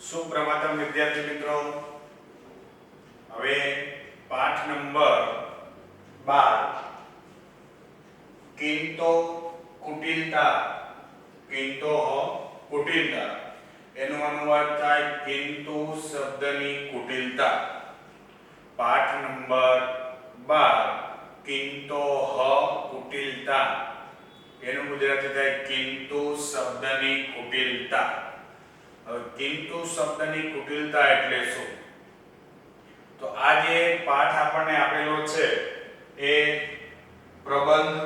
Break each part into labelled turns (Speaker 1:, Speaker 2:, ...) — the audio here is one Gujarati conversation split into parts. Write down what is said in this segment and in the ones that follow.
Speaker 1: સુપ્રભાતમ વિદ્યાર્થી મિત્રો, હવે પાઠ નંબર 12 કિંતો કુટિલતા એનું અનુવાદ થાય કિંતુ શબ્દની કુટિલતા। પાઠ નંબર 12 કિંતો કુટિલતા એનું ગુજરાતી થાય કિંતુ શબ્દની કુટિલતા। હવે કિંતુ શબ્દની કુટિલતા એટલે શું? તો આ જે પાઠ આપણને આપેલો છે એ પ્રબંધ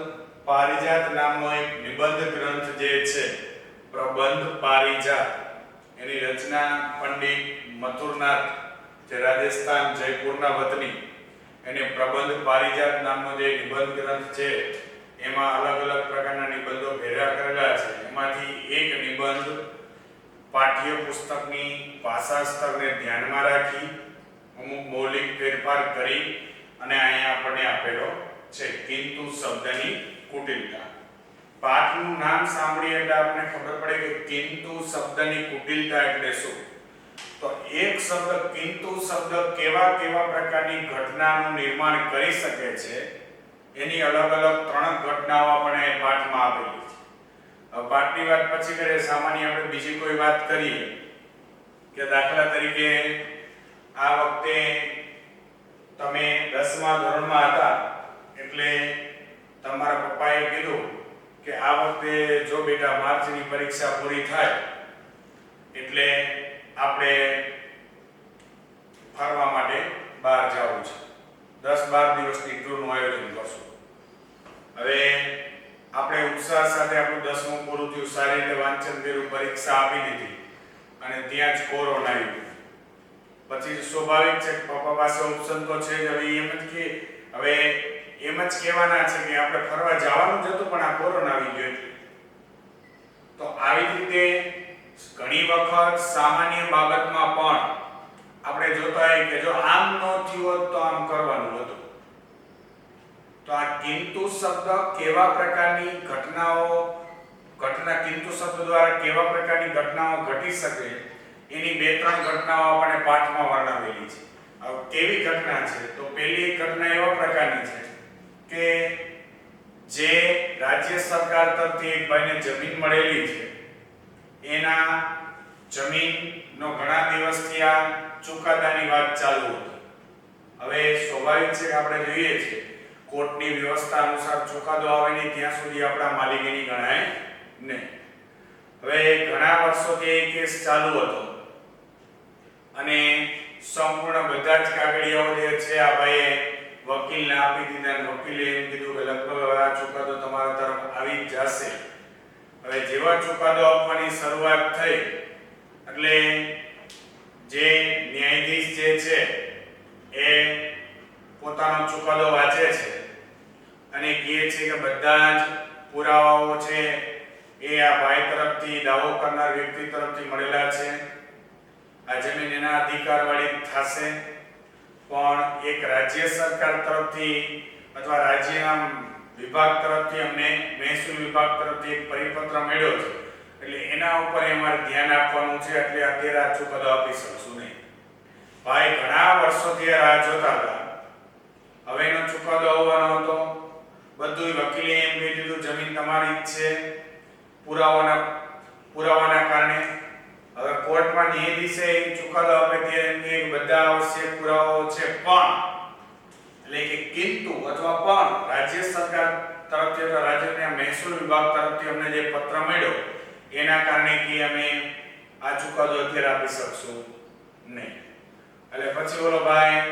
Speaker 1: પારિજાત નામનો એક નિબંધ ગ્રંથ જે છે પ્રબંધ પારિજાત, એની રચના પંડિત મથુરનાથ, જે રાજસ્થાન જયપુરના વતની, એને પ્રબંધ પારિજાત નામનો જે નિબંધ ગ્રંથ છે એમાં અલગ અલગ પ્રકારના નિબંધો ભેગા કરેલા છે। એમાંથી એક નિબંધ પાઠ્ય પુસ્તકની ભાષા સ્તરને ધ્યાનમાં રાખી અમુક મૌલિક ફેરફાર કરી અને અહીંયા આપણને આપેલો છે કિંતુ શબ્દની કુટિલતા। પાઠનું નામ સાંભળીએ એટલે આપણને ખબર પડે કે કિંતુ શબ્દની કુટિલતા એટલે શું। તો એક શબ્દ કિંતુ શબ્દ કેવા કેવા પ્રકારની ઘટનાનું નિર્માણ કરી શકે છે એની અલગ અલગ ત્રણ ઘટનાઓ આપણે પાઠમાં આપેલી છે। હવે પાઠની વાત પછી કરીએ, સામાન્ય આપણે બીજી કોઈ વાત કરીએ કે દાખલા તરીકે આ વખતે તમે 10મા ધોરણમાં હતા એટલે તમારા પપ્પાએ કીધું કે આ વખતે જો બેટા માર્ચની પરીક્ષા પૂરી થાય એટલે આપણે ફરવા માટે બહાર જવું છે, 10-12 દિવસની ટૂરનું આયોજન કરશું। હવે આપણે ઉત્સાહ સાથે આપણું 10મું પૂરું થયું, સારી રીતે વાંચન કર્યું, પરીક્ષા આપી દીધી અને ત્યાં જ કોરોના આવ્યો। પછી સ્વાભાવિક છે કે પપ્પા પાસે ઓપ્શન તો છે જ, હવે એમ જ કહેવાના છે કે આપણે ફરવા જવાનું જ હતું પણ આ કોરોના આવી ગયો એટલે। તો આવી રીતે ઘણી વખત સામાન્ય બાબતમાં પણ આપણે જોતા હોય કે જો આમ ન થયું હોત તો આમ કરવાનું હતું। તો આ કિંતુ શબ્દ કેવા પ્રકારની કિંતુ શબ્દ દ્વારા કેવા પ્રકારની ઘટનાઓ ઘટી શકે એની બે ત્રણ ઘટનાઓ આપણે પાઠમાં વર્ણવેલી છે। હવે કેવી ઘટના છે? તો પહેલી એક ઘટના એવા પ્રકારની છે કે જે રાજ્ય સરકાર તરફથી એક ભાઈને જમીન મળેલી છે, એના જમીનનો ઘણા દિવસથી આ ચુકાદાની વાત ચાલુ હતી। હવે સ્વાભાવિક છે કે આપણે જોઈએ છીએ કોર્ટની વ્યવસ્થા અનુસાર ચુકાદો આવે નહીં ત્યાં સુધી આપણા માલિકીની ગણાય નહીં। હવે ઘણા વર્ષોથી એ કેસ ચાલુ હતો અને સંપૂર્ણ બધા જ કાગળિયાઓ જે છે આ ભાઈએ વકીલને આપી દીધા અને વકીલે એમ કીધું કે લગભગ આ ચુકાદો તમારા તરફ આવી જ જશે। હવે જેવા ચુકાદો આપવાની શરૂઆત થઈ એટલે જે ન્યાયાધીશ જે છે એ પોતાનો ચુકાદો વાંચે છે અને કહે છે કે બધા જ પુરાવાઓ છે એ આ ભાઈ તરફથી, દાવો કરનાર વ્યક્તિ તરફથી મળેલા છે, આ જમીન એના અધિકારવાળી થશે। પણ એક રાજ્ય સરકાર તરફથી અથવા રાજ્યના વિભાગ તરફથી અમને મહેસૂલ વિભાગ તરફથી એક પરિપત્ર મળ્યો છે એટલે એના ઉપર અમારે ધ્યાન આપવાનું છે, એટલે અત્યારે આ ચુકાદો આપી શકશું નહીં। ભાઈ ઘણા વર્ષોથી રાહ જોતા હતા, હવે એનો ચુકાદો આવવાનો હતો। બધું વકીલે એમ કહી દીધું જમીન તમારી જ છે પુરાવાના કારણે। હવે કોર્ટમાં ન્યાયાધીશે ચુકાદો આપે ત્યારે એમ કહે કે બધા આવશ્યક પુરાવાઓ છે પણ એટલે કે કિંતુ અથવા પણ રાજ્ય સરકાર તરફથી અથવા રાજ્યના મહેસૂલ વિભાગ તરફથી અમને જે પત્ર મળ્યો એના કારણે કે અમે આ ચુકાદો અત્યારે આપી શકશું નહીં। એટલે પછી બોલો ભાઈ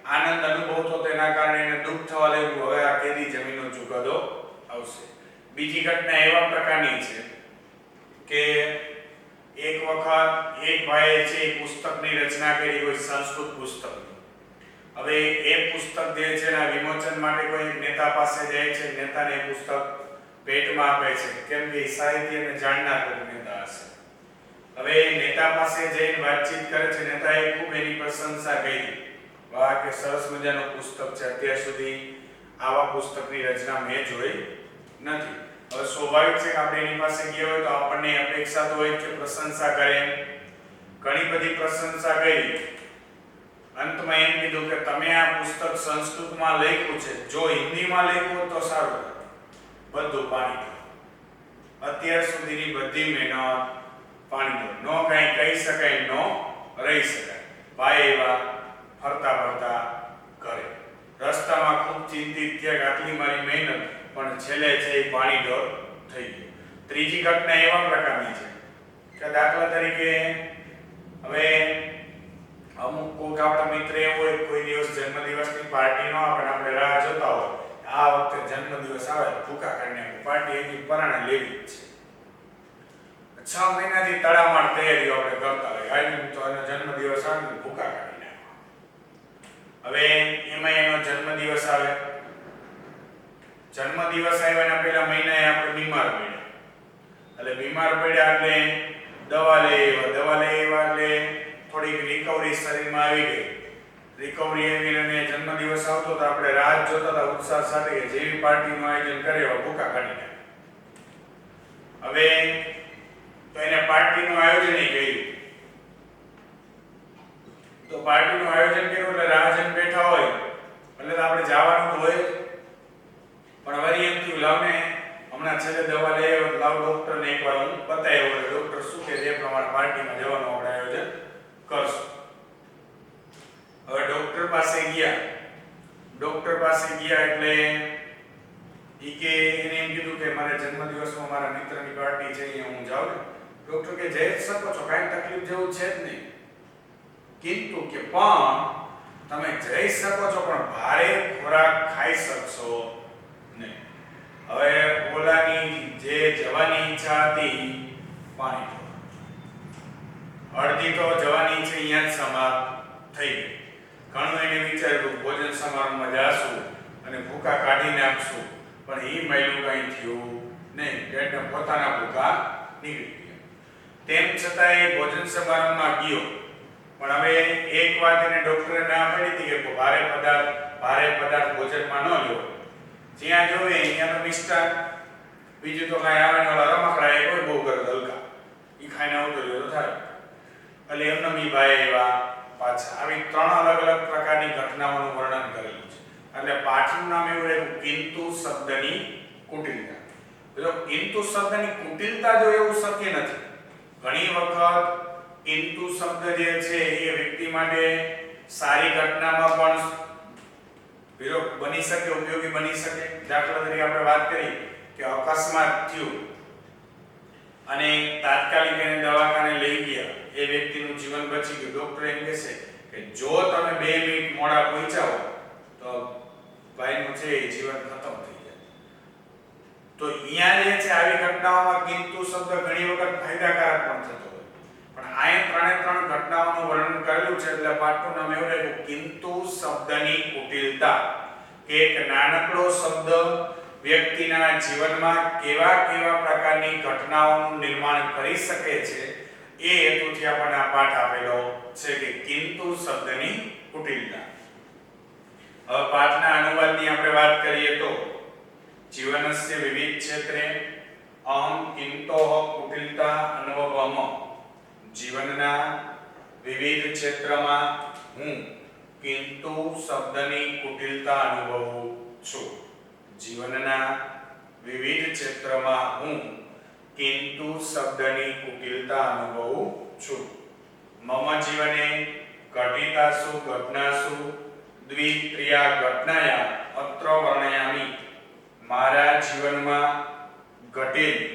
Speaker 1: આનંદ અનુભવતો તેના કારણે એને દુઃખ થવા લાગ્યું, હવે આ કેદી જમીનનો ચુકાદો આવશે। બીજી ઘટના એવા પ્રકારની છે કે એક વખત એક ભાઈએ છે પુસ્તકની રચના કરી, કોઈ સંસ્કૃત પુસ્તક। હવે એ પુસ્તક જે છે એના વિમોચન માટે કોઈ નેતા પાસે જાય છે, નેતાને એ પુસ્તક ભેટમાં આપે છે કેમ કે સાહિત્યને જાણનાર કોઈ નેતા હશે। હવે નેતા પાસે જઈને વાતચીત કરે છે, નેતાએ ખૂબ એની પ્રશંસા કરી, વાહ કે સરસ મજાનું પુસ્તક છે, અત્યાર સુધી આવા પુસ્તકની રચના મેં જોઈ નથી। હવે સ્વાભાવિક છે કે આપણે એની પાસે ગયા હોય તો આપણને અપેક્ષા તો હોય કે પ્રશંસા કરે, ઘણી બધી પ્રશંસા કરી. અંતમાં એમ કીધું કે તમે આ પુસ્તક સંસ્કૃતમાં લખ્યું છે, જો હિન્દીમાં લખ્યું હોત તો સારું હતું. બધું પાણી. અત્યાર સુધીની બધી મહેનત પાણી. નો કાંઈ કહી શકાય, નો રહી શકાય. ભાઈ એવા ફરતા ફરતા ઘરે. રસ્તામાં ખૂબ ચિંતિત થયા કે આટલી મારી મહેનત પણ છેલ્લે છે એ પાણી ઢોર થઈ ગયું. ત્રીજી ઘટના એવા પ્રકારની છે કે દાખલા તરીકે હવે અમુક કોઈક આપણા મિત્ર એવો હોય, કોઈ દિવસ જન્મદિવસની પાર્ટી નો આપણે રાહ જોતા હોય, આ વખતે જન્મદિવસ આવે ભૂખા કરીને પાર્ટી એની પરાણે લેવી જ છે. 6 મહિનાથી તડામાર તૈયારીઓ આપણે કરતા હોય, આની તો એનો જન્મદિવસ આવે ભૂખા કાઢીને. હવે એમાં એનો જન્મદિવસ આવે, જન્મદિવસ આવ્યાના પહેલા મહિનાએ આપણે બીમાર પડ્યા. એટલે બીમાર પડ્યા એટલે દવા લઈ આવ્યા એટલે થોડીક રિકવરી શરીરમાં આવી ગઈ. રિકવરી આવી અને જન્મદિવસ આવતો તો આપણે રાહ જોતા હતા ઉત્સાહ સાથે કે જેવી પાર્ટીનું આયોજન કરે એવા ભૂખા કાઢી નાખે. હવે તો એને પાર્ટીનું આયોજન કર્યું. તો પાર્ટીનું આયોજન કર્યું એટલે રાહ જોઈને બેઠા હોય એટલે તો આપણે જવાનું તો હોય જ. પણ વળી એમ થયું લાવને હમણાં છેલ્લે દવા લઈ આવ્યો, લાવ ડોક્ટરને એકવાર હું બતાવ્યો એટલે ડોક્ટર શું કે તે પ્રમાણે પાર્ટીમાં જવાનું આપણે આયોજન કરશું. હવે ડોક્ટર પાસે ગયા એટલે ઈ કે એને એમ કીધું કે મારે જન્મદિવસમાં મારા મિત્રની પાર્ટી છે, અહીંયા હું જાઉં. ડોક્ટર કે જઈ શકો છો, કાંઈ તકલીફ જેવું છે જ નહીં. કિંતુ કે પણ તમે જઈ શકો છો પણ ભારે ખોરાક ખાઈ શકશો નહીં. હવે ઓલાની જે જવાની ઈચ્છા હતી પાણી અડધી તો જવાની ઈચ્છા અહીંયા જ સમાપ્ત થઈ ગઈ. ઘણું એને વિચાર્યું ભોજન સમારંભમાં જાશું અને ભૂખા કાઢી નાખશું, પણ એ મહિલું કંઈ થયું નહીં. એટલે પોતાના ભૂખા નીકળી ગયા. તેમ છતાં એ ભોજન સમારંભમાં ગયો. પણ હવે એક વાત એને ડોક્ટરે ના પાડી હતી કે ભારે પદાર્થ ભોજનમાં ન લો. જ્યાં જોવે અહીંયાનો મિષ્ટાન, બીજું તો કાંઈ આવે ને ઓલા રમકડા એ કોઈ બહુ કરે હલકા, એ ખાઈને આવતો રહ્યો તો થાય. એટલે એમનો મી ભાઈ એવા પાછા આવી 3 અલગ અલગ પ્રકારની ઘટનાઓનું વર્ણન કરેલું છે. એટલે પાઠનું નામ એવું રહ્યું કિંતુ શબ્દની કુટિલતા. જો કિંતુ શબ્દની કુટિલતા જો એવું શક્ય નથી. ઘણી વખત કિંતુ શબ્દ જે છે એ વ્યક્તિ માટે સારી ઘટનામાં પણ વિરોધ બની શકે, ઉપયોગી બની શકે. દાખલા તરીકે આપણે વાત કરી કે અકસ્માત થયું અને તાત્કાલિક એને દવાખાને લઈ ગયા, એ વ્યક્તિનું જીવન બચી ગયું. ડોક્ટર એમ કહે છે કે જો તમે 2 મિનિટ મોડા પહોંચ્યા હો તો ભાઈનું છે એ જીવન ખતમ થઈ જાય. તો અહીંયા જે છે આવી ઘટનાઓમાં કિંતુ શબ્દ ઘણી વખત ફાયદાકારક પણ થતો હોય. પણ આ 3 ઘટનાઓનું વર્ણન કરેલું છે એટલે પાઠનું નામ એવું રાખ્યું કિંતુ શબ્દની કુટિલતા. કે એક નાનકડો શબ્દ વ્યક્તિના જીવનમાં કેવા પ્રકારની ઘટનાઓનું નિર્માણ કરી શકે છે એ હેતુથી આપણને આ પાઠ આપેલો છે કે કિંતુ શબ્દની કુટિલતા. હવે પાઠના અનુવાદની આપણે વાત કરીએ તો જીવનસ્ય વિવિધ ક્ષેત્રે અહં કિંતોઃ કુટિલતા અનુભવમ. જીવનના વિવિધ ક્ષેત્રમાં હું કિંતુ શબ્દની કુટિલતા અનુભવું છું. જીવનના વિવિધ ક્ષેત્રમાં હું કિંતુ શબ્દની કુટિલતા અનુભવું છું. મમ જીવને ઘટિતાસુ ઘટનાસુ દ્વિત્રિયા ઘટનાયા અત્ર વર્ણયામિ. મારા જીવનમાં ઘટેલી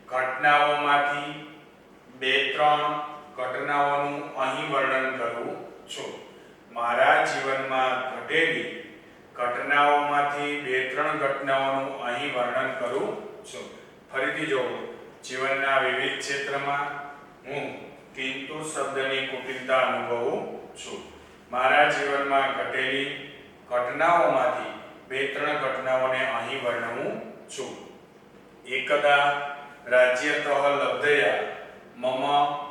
Speaker 1: ઘટનાઓમાંથી 2-3 ઘટનાઓનું અહીં વર્ણન કરું છું. મારા જીવનમાં ઘટેલી ઘટનાઓમાંથી 2-3 ઘટનાઓનું અહીં વર્ણન કરું છું. ફરીથી જો જીવનના વિવિધ ક્ષેત્રમાં હું કિંતુ શબ્દની કુટિલતા અનુભવું છું. મારા જીવનમાં ઘટેલી ઘટનાઓમાંથી 2-3 ઘટનાઓને અહીં વર્ણવું છું. એકદા રાજ્યતઃ લબ્ધયા મમ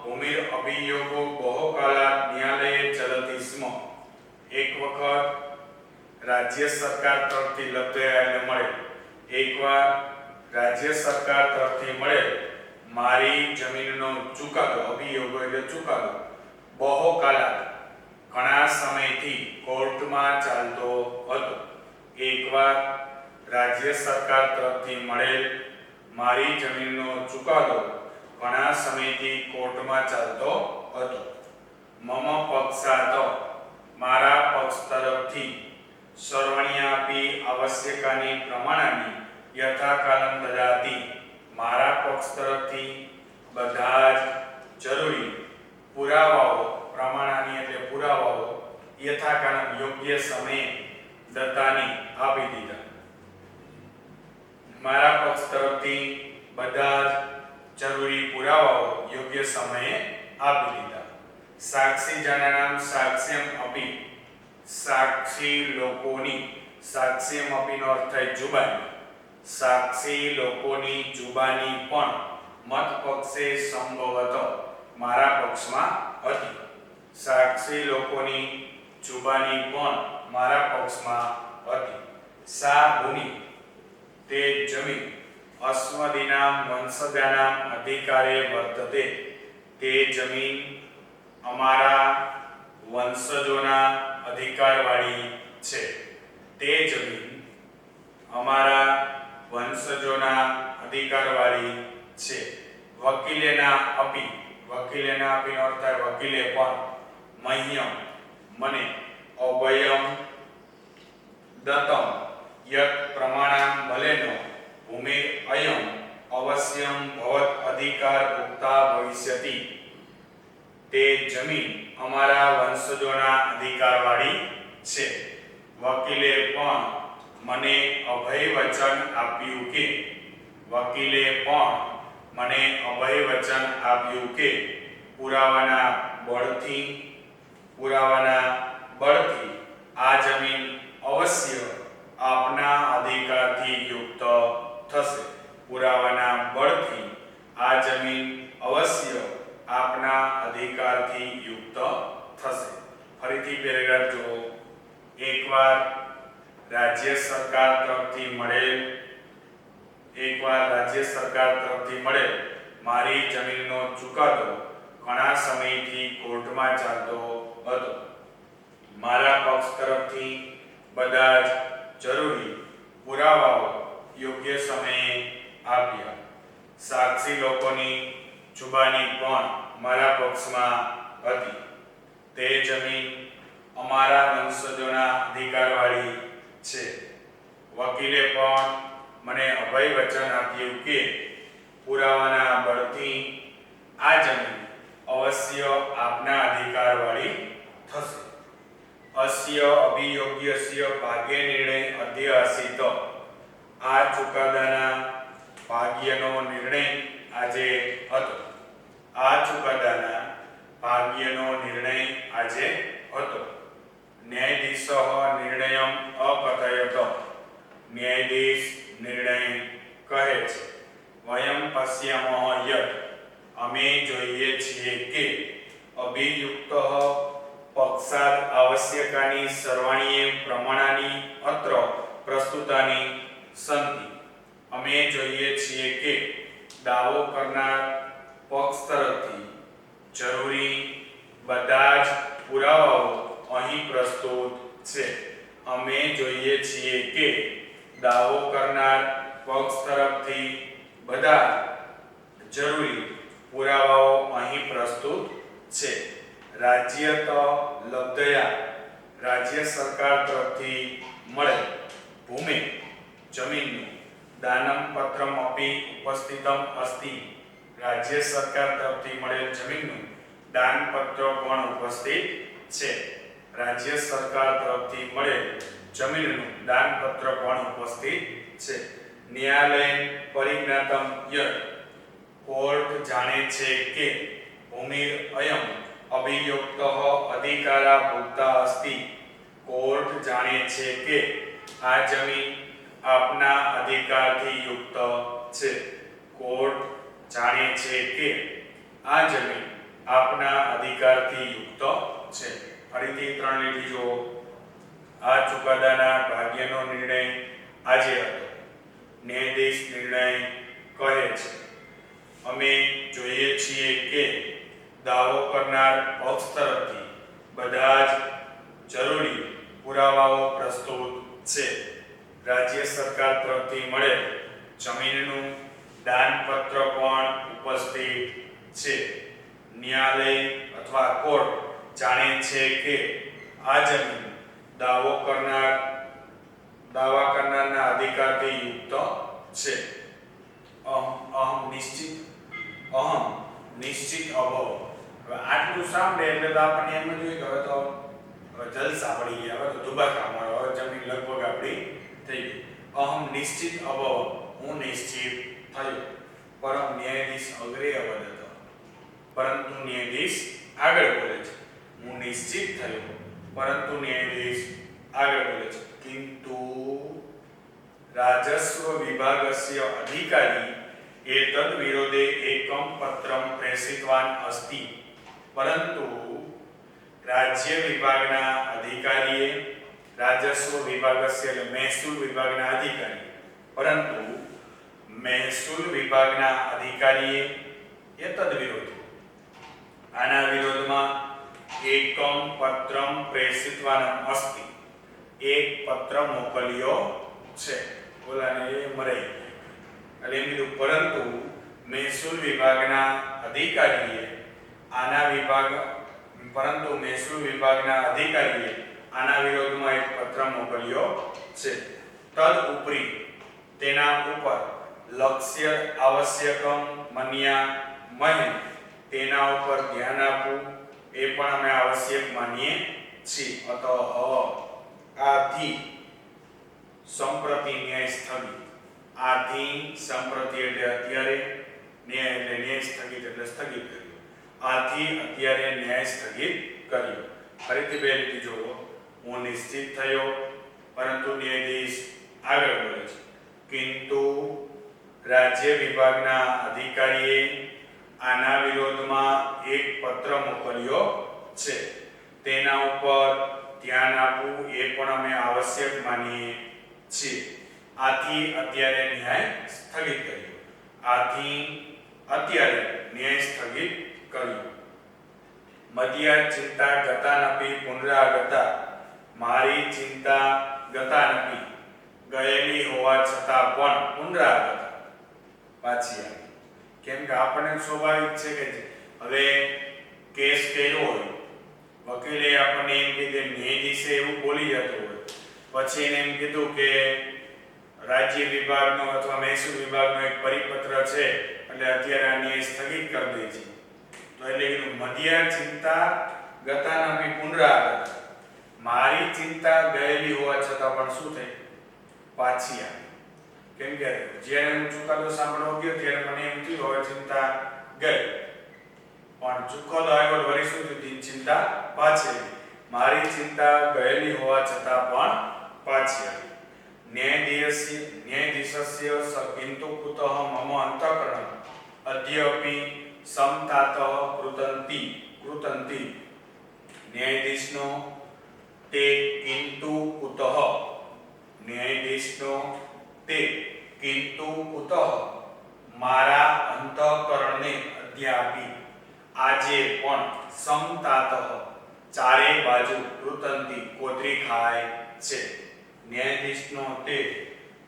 Speaker 1: ભૂમિર અભિયોગો બહુકાલાત ન્યાયાલયે ચલતિ સ્મ. એક વખત રાજ્ય સરકાર તરફથી લબ્ધયા એટલે મળે, એકવાર રાજ્ય સરકાર તરફથી મળે મારી જમીનનો ચુકાદો, અભિયોગ એટલે ચુકાદો, બહુકાલા ઘણા સમયથી કોર્ટમાં ચાલતો હતો. એકવાર રાજ્ય સરકાર તરફથી મળેલ મારી જમીનનો ચુકાદો ઘણા સમયથી કોર્ટમાં ચાલતો હતો. મમ પક્ષાત મારા પક્ષ તરફથી સર્વણ્યાપી આવશ્યકાની પ્રમાણાની યથાકાલમ દદાતિ મારા પક્ષ તરફથી બધા જ જરૂરી પુરાવાઓ, પ્રમાણાની એટલે પુરાવાઓ યથાકાલમ યોગ્ય સમયે દત્તાની આપી દીધા. મારા પક્ષ તરફથી બધા જ જરૂરી પુરાવાઓ યોગ્ય સમયે આપી દીધા. સાક્ષી જનાનામ સાક્ષ્યમ અપી, સાક્ષી લોકોની, સાક્ષ્યમ અપીનો અર્થ થાય જુબાની, સાક્ષી લોકોની જુબાની પણ મત પક્ષે સંભવત મારા પક્ષમાં હતી. સાક્ષી લોકોની જુબાની પણ મારા પક્ષમાં હતી. સા ભૂમિ તે જમીન અસ્મદીનામ વંશજાનામ અધિકારે વર્તતે તે જમીન અમારા વંશજોના અધિકારવાળી છે. તે જમીન અમારા વંશજોના અધિકારવાળી છે. વકીલેના અપી, વકીલેના અપીનો અર્થ થાય વકીલે પણ, મહ્યમ મને, અભયમ દત્તમ યત પ્રમાણમ ભલેનો ભૂમિ અયમ અવશ્યમ ભવત અધિકાર ભુક્તા ભવિષ્યતિ તે જમીન અમારા વંશજોના અધિકારવાળી છે. વકીલે પણ મને અભય વચન આપ્યું કે, વકીલે પણ મને અભય વચન આપ્યું કે પુરાવાના બળથી આ જમીન અવશ્ય આપના અધિકારથી યુક્ત થશે. પુરાવાના બળથી આ જમીન અવશ્ય આપના અધિકારથી યુક્ત થશે. ફરીથી પેરેગ્રાફ જુઓ. એકવાર રાજ્ય સરકાર તરફથી મળેલ મારી જમીનનો ચુકાદો ઘણા સમયથી કોર્ટમાં ચાલતો હતો. મારા પક્ષ તરફથી બધા જ જરૂરી પુરાવાઓ યોગ્ય સમયે આપ્યા. સાક્ષી લોકોની જુબાની પણ મારા પક્ષમાં હતી. તે જમીન અમારા વંશજોના અધિકારવાળી છે. વકીલે પણ મને અભય વચન આપ્યું કે પુરાવાના બળથી આ જમીન અવશ્ય આપના અધિકારવાળી થશે. અસ્ય અભિયોગ્યસ્ય ભાગ્ય નિર્ણય અધ્યાસિત આ ચુકાદાના ભાગ્યનો નિર્ણય આજે હતો. આ ચુકાદાના ભાગ્યનો નિર્ણય આજે હતો. ન્યાયાધીશ નિર્ણયમ અકથયત ન્યાયાધીશ નિર્ણય કહે છે. વયમ પશ્યામઃ યત અમે જોઈએ છીએ કે અભિયુક્ત પક્ષાદ આવશ્યકાની સર્વાણીએ પ્રમાણાની અત્ર પ્રસ્તુતાની સંતિ. અમે જોઈએ છીએ કે દાવો કરનાર પક્ષ તરફથી જરૂરી બધા જ પુરાવાઓ અહીં પ્રસ્તુત છે. અમે જોઈએ છીએ કે દાવો કરનાર પક્ષ તરફથી બધા જરૂરી પુરાવાઓ અહીં પ્રસ્તુત છે. રાજ્યત લબ્ધયા રાજ્ય સરકાર તરફથી મળે ભૂમિ જમીનનું દાનમ પત્રમ અપી ઉપસ્થિતમ અસ્તિ રાજ્ય સરકાર તરફથી મળેલ જમીનનું દાનપત્ર પણ ઉપસ્થિત છે. રાજ્ય સરકાર તરફથી મળેલ જમીનનું દાનપત્ર પણ ઉપસ્થિત છે. ન્યાયાલય પરિજ્ઞાતમ યત કોર્ટ જાણે છે કે ભૂમિ અયમ અભિયુક્ત અધિકારા ભુક્તા અસ્તિ કોર્ટ જાણે છે કે આ જમીન આપના અધિકારથી યુક્ત છે. કોર્ટ જાણે છે કે આ જમીન આપના અધિકારથી યુક્ત છે. ફરીથી 3 લીટી જુઓ. આ ચુકાદાના ભાગ્યનો નિર્ણય આજે હતો. ન્યાયાધીશ નિર્ણય કહે છે. અમે જોઈએ છીએ કે દાવો કરનાર પક્ષ તરફથી બધા જ જરૂરી પુરાવાઓ પ્રસ્તુત છે. રાજ્ય સરકાર તરફથી મળેલ જમીનનું દાનપત્ર પણ ઉપસ્થિત છે. ન્યાયાલય અથવા કોર્ટ જાણે છે કે આ જમીન દાવા કરનારના અધિકારથી યુક્ત છે. અહમ નિશ્ચિત અભાવ. હવે આટલું સાંભળે એટલે તો આપણને એમ જ હોય કે હવે જલસા પડી ગયા, હવે તો દુબાકા મારો, હવે જમીન લગભગ આપણી થઈ ગઈ. અહમ નિશ્ચિત અભાવ, હું નિશ્ચિત થયો. પરમ ન્યાયાધીશ અગ્રે અવદ હતો, પરંતુ ન્યાયાધીશ આગળ બોલે છે. હું નિશ્ચિત થયો, પરંતુ ન્યાયાધીશ આગળ બોલે છે. કિંતુ રાજસ્વ વિભાગસ્ય અધિકારી એતદ વિરોધે એકમ પત્રમ પ્રેષિતવાન અસ્તિ. પરંતુ રાજ્ય વિભાગના અધિકારીએ, રાજસ્વ વિભાગસ્ય એટલે મહેસૂલ વિભાગના અધિકારી, પરંતુ મહેસૂલ વિભાગના અધિકારીએ એતદ વિરોધે, આના વિરોધમાં એકમ પત્રમ પ્રેષિતવાન અસ્તિ, એક પત્ર મોકલ્યો છે. બોલાને મરાઈ એટલે એમ કીધું, પરંતુ મહેસૂલ વિભાગના અધિકારીએ આના વિરોધમાં એક પત્ર મોકલ્યો છે. તદ ઉપરી, તેના ઉપર લક્ષ્ય આવશ્યકમ મન્યા મહે, તેના ઉપર ધ્યાન આપવું એ પણ અમે આવશ્યક માનીએ છીએ. અતઃ આથી સંપ્રતિ ન્યાય સ્થગિત. આથી સંપ્રતિ એટલે અત્યારે, ન્યાય એટલે ન્યાય સ્થગિત એટલે સ્થગિત કર્યો. આથી અત્યારે ન્યાય સ્થગિત કર્યો. ફરીથી બે લીટી જોવો. હું નિશ્ચિત થયો, પરંતુ ન્યાયાધીશ આગળ બોલે છે. કિંતુ રાજ્ય વિભાગના અધિકારીએ આના વિરોધમાં એક પત્ર મોકલ્યો છે. તેના ઉપર ધ્યાન આપવું એ પણ અમે આવશ્યક માનીએ છીએ. આથી અત્યારે ન્યાય સ્થગિત કર્યો. આથી અત્યારે ન્યાય સ્થગિત કર્યો. મધ્યા ચિંતા ગતાનપી પુનરાગતા. મારી ચિંતા ગતાનપી, ગયેલી હોવા છતાં પણ પુનરાગતા, પાછી આવી. કેમ કે આપણને સ્વાભાવિક છે કે હવે કેસ કર્યો હોય, વકીલે આપણને એમ કીધું, ન્યાયાધીશે એવું બોલી જતો હોય, પછી એને એમ કીધું કે રાજ્ય વિભાગનો અથવા મહેસૂલ વિભાગનો એક પરિપત્ર છે એટલે અત્યારે આ ન્યાય સ્થગિત કરી દે છે. તો એટલે કીધું મધ્યા ચિંતા ગતાનપી પુનરાગતા. મારી ચિંતા ગયેલી હોવા છતાં પણ શું થઈ? પાછી આવી. કેમ કે જ્યારે હું ચુકાદો સાંભળવા ગયો ત્યારે મને એમ થયું હવે ચિંતા ગઈ, પણ ચુકાદો આવ્યો વળી શું થયું? ચિંતા પાછી આવી. મારી ચિંતા ગયેલી હોવા છતાં પણ પાછી આવી. ન્યાયાધીશસ્ય કિંતુ કુતઃ મમ અંતઃકરણ અદ્યપી સમતાતઃ કૃતંતિ. ન્યાયાધીશનો તે કિંતુ કુતઃ, ન્યાયાધીશનો તે કિંતુ કુતઃ મારા અંતઃકરણને અદ્યાપી આજે પણ સમતાતઃ ચારે બાજુ કૃતંતિ કોતરી ખાય છે. ન્યાયાધીશનો તે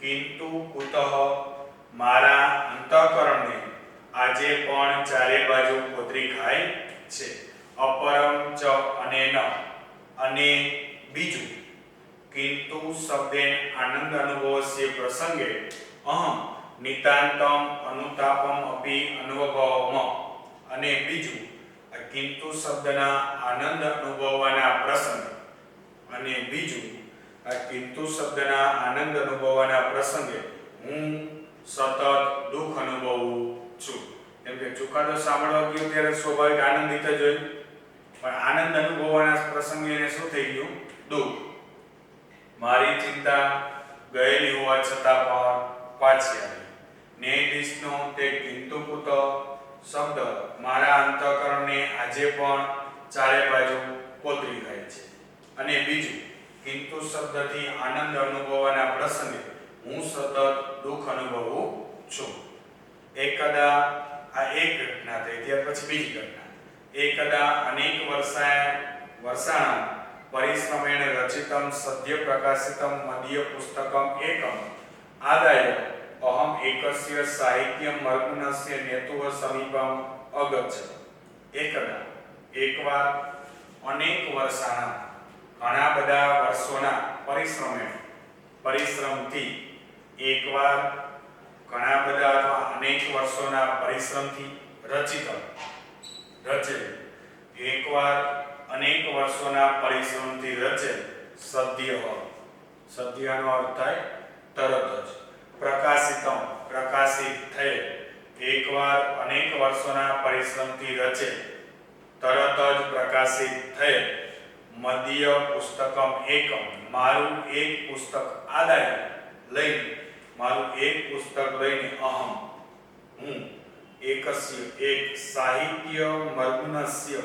Speaker 1: કિંતુ કુતઃ મારા અંતઃકરણને આજે પણ ચારે બાજુ કોતરી ખાય છે. અપરમ ચ અનેન, અને બીજું, કિંતુ શબ્દેન આનંદ અનુભવસ્ય પ્રસંગે અહમ નિતાંતમ અનુતાપમ અપી અનુભવમ. અને બીજું, કિંતુ શબ્દના આનંદ અનુભવવાના પ્રસંગે, અને બીજું, આ કિંતુ શબ્દના આનંદ અનુભવવાના પ્રસંગે હું સતત દુઃખ અનુભવું છું. કેમ કે ચુકાદો સાંભળવા ગયો ત્યારે સ્વાભાવિક આનંદિત જ હોય, પણ આનંદ અનુભવવાના પ્રસંગે એને શું થઈ ગયું? દુઃખ. મારી ચિંતા ગયેલી હોવા છતાં પણ પાછી આવી. ન્યાયાધીશનો તે કિંતુ કુતઃ શબ્દ મારા અંતઃકરણને આજે પણ ચારે બાજુ કોતરી ખાય છે. અને બીજું, કિંતુ શબ્દથી આનંદ અનુભવવાના પ્રસંગે હું સતત દુઃખ અનુભવું છું. એકદા આ પછી બીજી ઘટના એકદા અનેક વર્ષાણાં પરિશ્રમેण રચિतं सद्य प्रकाशितं मदीय पुस्तकम् एकम् आदाय अहम एकस्य साहित्यं मर्गुणस्य नेतुः समीपम् अगच्छम्। एकदा एकવાર અનેક વર્ષાના ઘણા બધા વર્ષોના પરિશ્રમથી એકવાર ઘણા બધા અથવા અનેક વર્ષોના પરિશ્રમથી રચેલ એકવાર અનેક વર્ષોના પરિશ્રમથી રચેલ સદ્યનો અર્થ થાય તરત જ પ્રકાશિત થયેલ એકવાર અનેક વર્ષોના પરિશ્રમથી રચેલ તરત જ પ્રકાશિત થયેલ મદીય પુસ્તકમ એકમ મારું એક પુસ્તક લઈને અહમ હું એક સાહિત્ય મર્ગુણસ્ય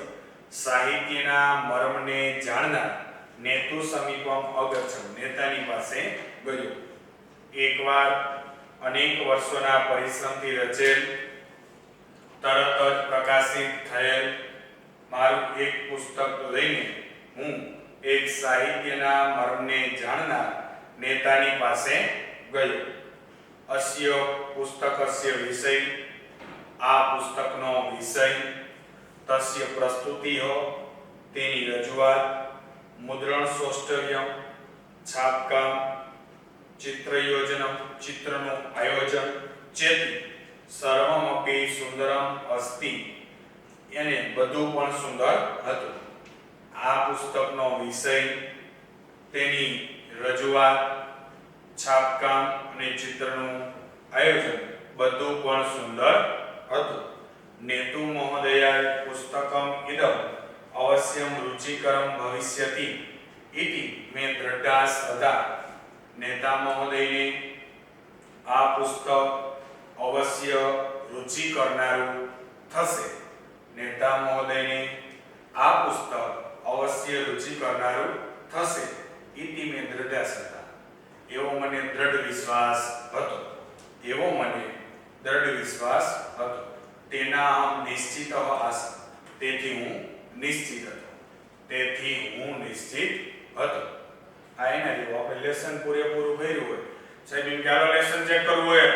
Speaker 1: સાહિત્યના મર્મને જાણનાર નેતુ સમીપમ અગચ્છમ નેતાની પાસે ગયો। એકવાર અનેક વર્ષોના પરિશ્રમથી રચેલ તરત જ પ્રકાશિત થયેલ મારું એક પુસ્તક લઈને હું એક સાહિત્યના મર્મને જાણનાર નેતાની પાસે ગયો। અસ્ય પુસ્તકસ્ય વિષય આ પુસ્તકનો વિષય તસ્ય પ્રસ્તુતિઃ તેની રજૂઆત મુદ્રણ સૌષ્ઠવ્ય છાપકામ ચિત્રયોજનમ ચિત્રનું આયોજન ચેતી સર્વમપી સુંદરમ અસ્તિ એને બધું પણ સુંદર હતું। આ પુસ્તકનો વિષય તેની રજૂઆત છાપકામ અને ચિત્રનું આયોજન બધું પણ સુંદર હતું। नेतु महोदयाय पुस्तकम इदम अवश्यम रुचिकरम भविष्यति इति मे दृढ़ा श्रद्धा। नेता महोदय ने आ पुस्तक अवश्य रुचि करनारू थसे। नेता महोदय ने आ पुस्तक अवश्य रुचि करनारू थसे इति मे दृढ़ा श्रद्धा। एवो मने दृढ़ विश्वास हतो तेना हम निश्चित आशा તેથી હું નિશ્ચિત હતો। આ એના જેવું આપણે લેસન પૂરેપૂરું કર્યું હોય સાહેબ એમ કે આલો લેસન ચેક કરવું હોય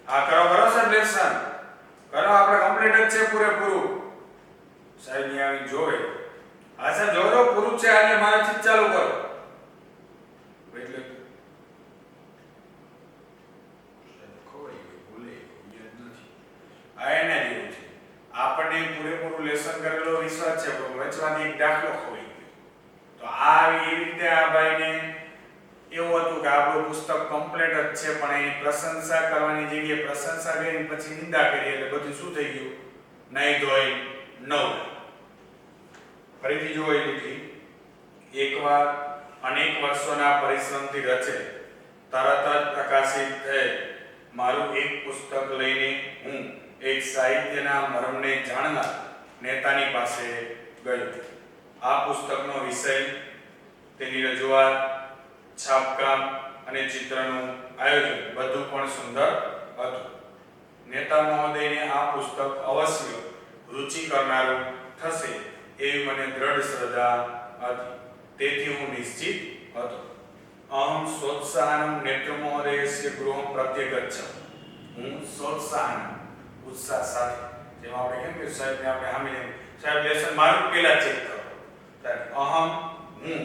Speaker 1: આ કરો સાહેબ લેસન કરો આપણે કમ્પ્લીટ જ છે પૂરેપૂરું સાહેબ ને આવી જોવે આ સાહેબ જોરો પૂરું છે આજે મારાથી ચાલુ કરો એટલે આયના જેવું છે આપણે પૂરેપૂરું લેસન કરેલો વિશ્વાસ છે પણ વચમાંથી એક દાખલો ખોઈ ગયો તો આ એવી રીતે આ ભાઈને એવું હતું કે આપણું પુસ્તક કમ્પ્લીટ જ છે પણ એની પ્રશંસા કરવાની જગ્યાએ પ્રશંસા કરી પછી નિંદા કરી એટલે બધું શું થઈ ગયું નહીં ધોઈ નવ ફરીથી જોઈ લીધી એકવાર અનેક વર્ષોના પરિશ્રમથી રચે તરત જ પ્રકાશિત થયેલ મારું એક પુસ્તક લઈને હું એક સાહિત્યના મર્મને જાણનાર નેતાની પાસે ગયો। આ પુસ્તકનો વિષય તેની રજૂઆત છાપકામ અને ચિત્રનું આયોજન બધું પણ સુંદર હતું। નેતા મહોદયને આ પુસ્તક અવશ્ય રુચિ કરનારું થશે એવી મને દ્રઢ શ્રદ્ધા હતી તેથી હું નિશ્ચિત હતો। અહમ સોત્સાહનમ નેત્ર મહોદયસ્ય ગૃહમ પ્રત્યગચ્છમ હું સોત્સાહનમ ઉત્સાહ સાથે જેમાં આપણે કેમ કે સાહેબ ને આપણે સામે સાહેબ લેસન મારું પહેલા ચેક કરો સાહેબ અહમ હું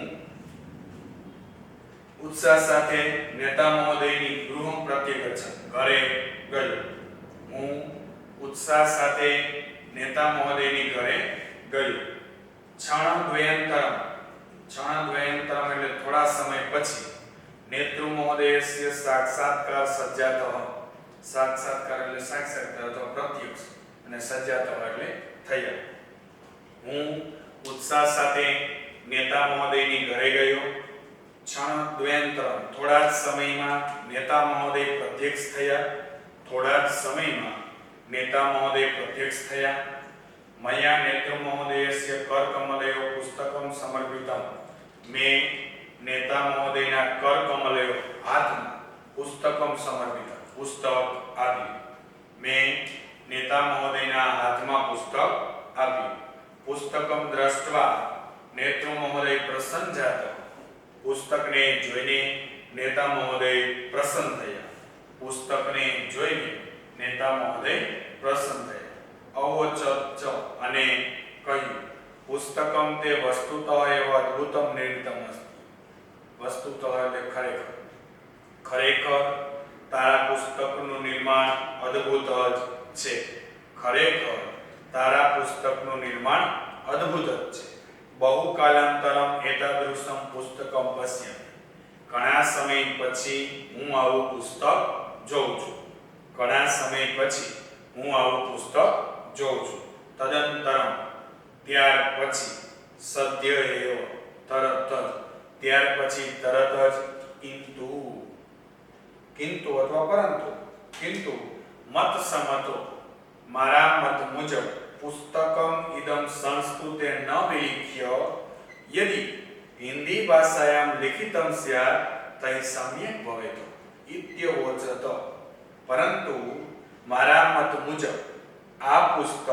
Speaker 1: ઉત્સાહ સાથે નેતા મહોદયની ગૃહમ પ્રત્યગચ્છમ ઘરે ગયો। હું ઉત્સાહ સાથે નેતા મહોદયની ઘરે ગયો। क्षणद्वयंतरम એટલે થોડા સમય પછી નેતૃ મહોદયસ્ય સાક્ષાત્કાર સજ્જાતઃ સાક્ષાત્કાર એટલે સાક્ષાત્કાર તો પ્રત્યક્ષ અને સજ્જાતઃ એટલે થયા। હું ઉત્સાહ સાથે નેતા મહોદયની ઘરે ગયો। क्षणद्वयंतरम થોડા જ સમયમાં નેતા મહોદય પ્રત્યક્ષ થયા। થોડા જ સમયમાં નેતા મહોદય પ્રત્યક્ષ થયા। મયા નેત્ર મહોદયસ્ય કરકમલયો પુસ્તકમ સમર્પિતમ મેં નેતા મહોદયના કરકમલયો હાથમાં પુસ્તકમ સમર્પિતમ પુસ્તક આપ્યું। મેં નેતા મહોદયના હાથમાં પુસ્તક પુસ્તક આપ્યું. પુસ્તકમ દ્રષ્ટવા નેત્રો મહોદય પ્રસન્ન જાત. પુસ્તકને જોઈને નેતા મહોદય પ્રસન્ન થયા. પુસ્તકને જોઈને નેતા મહોદય પ્રસન્ન થયા. અવોચત અને કહ્યું પુસ્તકમ તે વસ્તુતઃ એવ અદ્ભુતમ નિર્મિતમ અસ્તિ. વસ્તુતઃ એટલે ખરેખર તારા પુસ્તકનું નિર્માણ અદ્ભુત જ છે. ખરેખર તારા પુસ્તકનું નિર્માણ અદ્ભુત જ છે. બહુ કાલાંતરમ એતાદૃશમ પુસ્તકમ પશ્યામિ. ઘણા સમય પછી હું આવું પુસ્તક જોઉં છું. ઘણા સમય પછી હું આવું પુસ્તક જોઉં છું. તદંતરમ ત્યાર પછી, સદ્ય એવ તરત જ, ત્યાર પછી તરત જ, કિંતુ અથવા પરંતુ, કિંતુ મત સમતો મારા મત મુજબ પુસ્તકમ ઇદમ સંસ્કૃતે ન વિલિખ્ય યદિ હિન્દી ભાષાયામ લિખિતમ સ્યાત તૈ સમ્યક ભવેત ઇત્યવોચત. પરંતુ મારા મત મુજબ આ પુસ્તક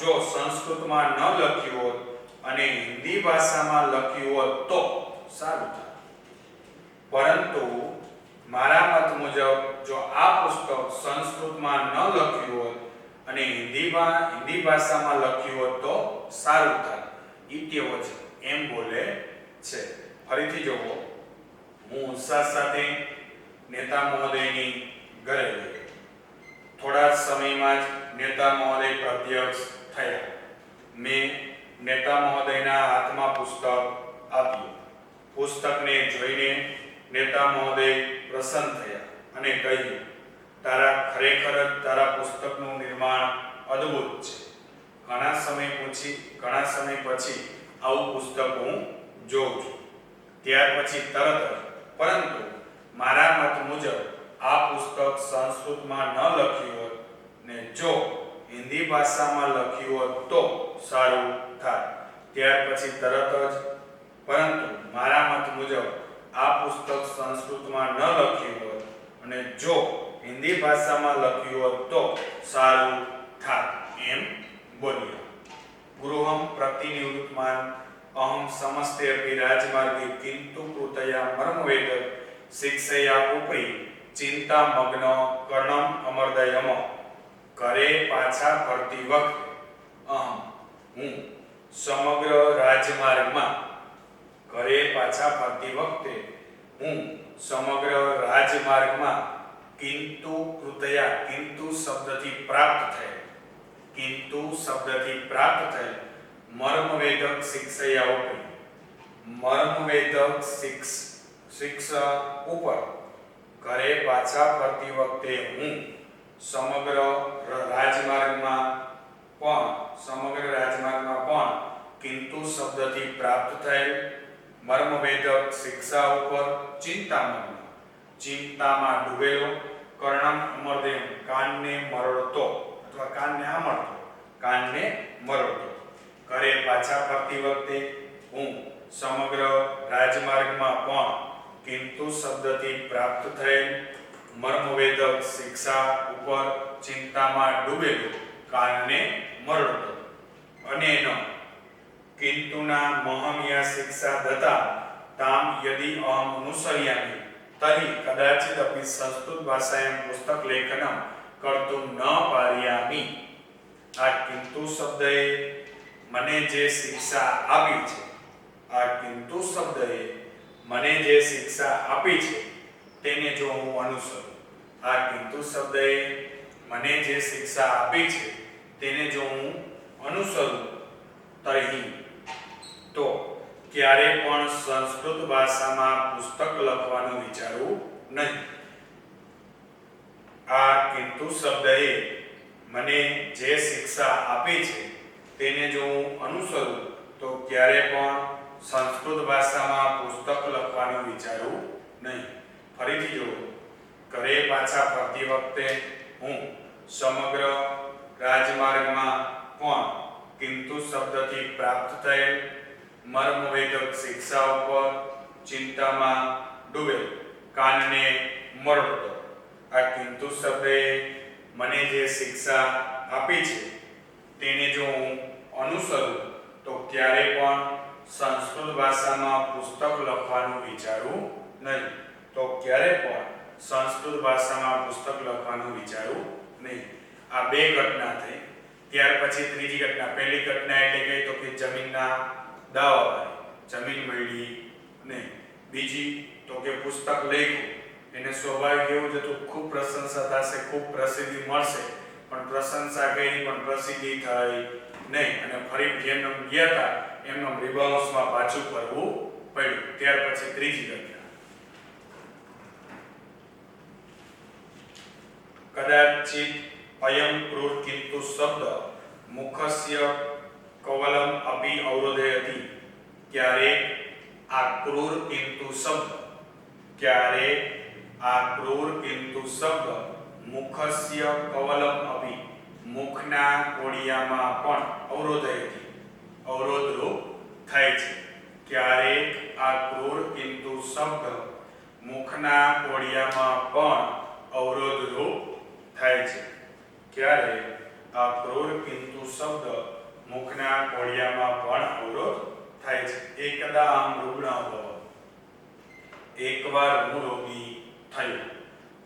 Speaker 1: જો સંસ્કૃતમાં ન લખ્યું હોત અને હિન્દી ભાષામાં લખ્યું હોત તો સારું થાય. પરંતુ મારા મત મુજબ જો આ પુસ્તક સંસ્કૃતમાં ન લખ્યું હોત અને હિન્દી ભાષામાં લખ્યું હોત તો સારું થાય. ઇત્યવોચત એમ બોલે છે. ફરીથી જોવો, હું ઉત્સાહ સાથે નેતા મહોદયની ઘરે ગયો. થોડા સમયમાં જ નેતા મહોદય પ્રત્યક્ષ થયા. મેં નેતા મહોદયના હાથમાં પુસ્તક આપ્યું. પુસ્તકને જોઈને નેતા મહોદય પ્રસન્ન થયા અને કહ્યું ખરેખર જ તારા પુસ્તકનું નિર્માણ અદ્ભુત છે. ઘણા સમય પછી આવું પુસ્તક હું જોઉં છું. ત્યાર પછી તરત જ, પરંતુ મારા મત મુજબ આ પુસ્તક સંસ્કૃતમાં ન લખ્યું હોત ને જો હિન્દી ભાષામાં લખ્યું હોત તો સારું થાય. ત્યાર પછી તરત જ, પરંતુ મારા મત મુજબ આ પુસ્તક સંસ્કૃતમાં ન લખ્યું હોત અને જો હિન્દી ભાષામાં લખ્યું હોત તો સારું થાય. એમ બોલ્યા. ગૃહમ પ્રતિનિવૃત્તમાન અહમ સમસ્તે અપી રાજમાર્ગે કિંતુ કૃતયા મર્મવેદ શિક્ષયા ઉપરી ચિંતા મગ્ન કર્ણમ અમરદયમ. ઘરે પાછા ફરતી વખતે હું સમગ્ર રાજમાર્ગમાં કિંતુ કૃતયા, કિંતુ શબ્દથી પ્રાપ્ત થયેલ મર્મવેદક શિક્ષયા ઉપરી, મર્મવેદક શિક્ષા ઉપર ઘરે પાછા ફરતી વખતે હું સમગ્ર રાજમાર્ગમાં પણ કિંતુ શબ્દથી પ્રાપ્ત થયેલ મર્મવેદક શિક્ષા ઉપર ચિંતામાં ડૂબેલો, કર્ણમ અમરદેવ કાનને મરડતો અથવા કાનને મરડતો. ઘરે પાછા ફરતી વખતે હું સમગ્ર રાજમાર્ગમાં પણ કિંતુ શબ્દથી પ્રાપ્ત થયેલ મર્મવેદક શિક્ષા ઉપર ચિંતામાં ડૂબેલો, કાનને મરડતો. અનેન કિંતુના મહમ્યા શિક્ષા દતા તામ યદિ અહમ અનુસર્યામિ તર્હિ કદાચિત અપि સંસ્કૃત ભાષાયાં પુસ્તક લેખનમ કર્તુમ ન પાર્યામિ. આ કિંતુ શબ્દએ મને જે શિક્ષા આપી છે તેને જો હું અનુસરું. તર્હિ તો ક્યારે પણ સંસ્કૃત ભાષામાં પુસ્તક લખવાનું વિચારવું નહીં. આ કિંતુ શબ્દએ મને જે શિક્ષા આપી છે તેને જો હું અનુસરું તો ક્યારે પણ સંસ્કૃત ભાષામાં પુસ્તક લખવાનું વિચારવું નહીં. ફરીથી જો, ઘરે પાછા ફરતી વખતે હું સમગ્ર રાજમાર્ગમાં પણ કિંતુ શબ્દથી પ્રાપ્ત થયેલ મર્મવેદક શિક્ષા ઉપર ચિંતામાં ડૂબેલ, કાનને મરડતો. આ કિંતુ શબ્દે મને જે શિક્ષા આપી છે તેને જો હું અનુસરું તો ક્યારે પણ સંસ્કૃત ભાષામાં પુસ્તક લખવાનું વિચારું નહીં. તો ક્યારે પણ સંસ્કૃત ભાષામાં પુસ્તક લખવાનું વિચારું નહીં. આ બે ઘટના થઈ. ત્યાર પછી ત્રીજી ઘટના. પહેલી ઘટના એટલે કઈ તો કે જમીનના દાવા, જમીન મળી નહીં. બીજી તો કે પુસ્તક લખ્યું, એને સ્વાભાવિક એવું જ હતું ખૂબ પ્રશંસા થશે, ખૂબ પ્રસિદ્ધિ મળશે, પણ પ્રશંસા કરી પણ પ્રસિદ્ધિ થઈ નહીં અને ફરી જેમ ગયા હતા એમનો રિબાઉન્સમાં પાછું ફરવું પડ્યું. ત્યાર પછી ત્રીજી ઘટના. કદાચિત અયમ ક્રૂર કિંતુ શબ્દ મુખસ્ય કવલમ અપી અવરોધયતિ. ક્યારેક આ ક્રૂર કિંતુ શબ્દ, ક્યારેક આ ક્રૂર કિંતુ શબ્દ મુખસ્ય કવલમ અપી, મુખના કોડિયામાં પણ અવરોધયતિ, અવરોધરૂપ થાય છે. ક્યારેક આ ક્રૂર કિંતુ શબ્દ મુખના કોડિયામાં પણ અવરોધરૂપ થાય છે. ક્યારેક આ ક્રૂર કિંતુ શબ્દ મુખના કોડિયામાં પણ અવરોધ થાય છે. એકદા આમ રૂગ્ણ ભવ, એકવાર હું રોગી થયો.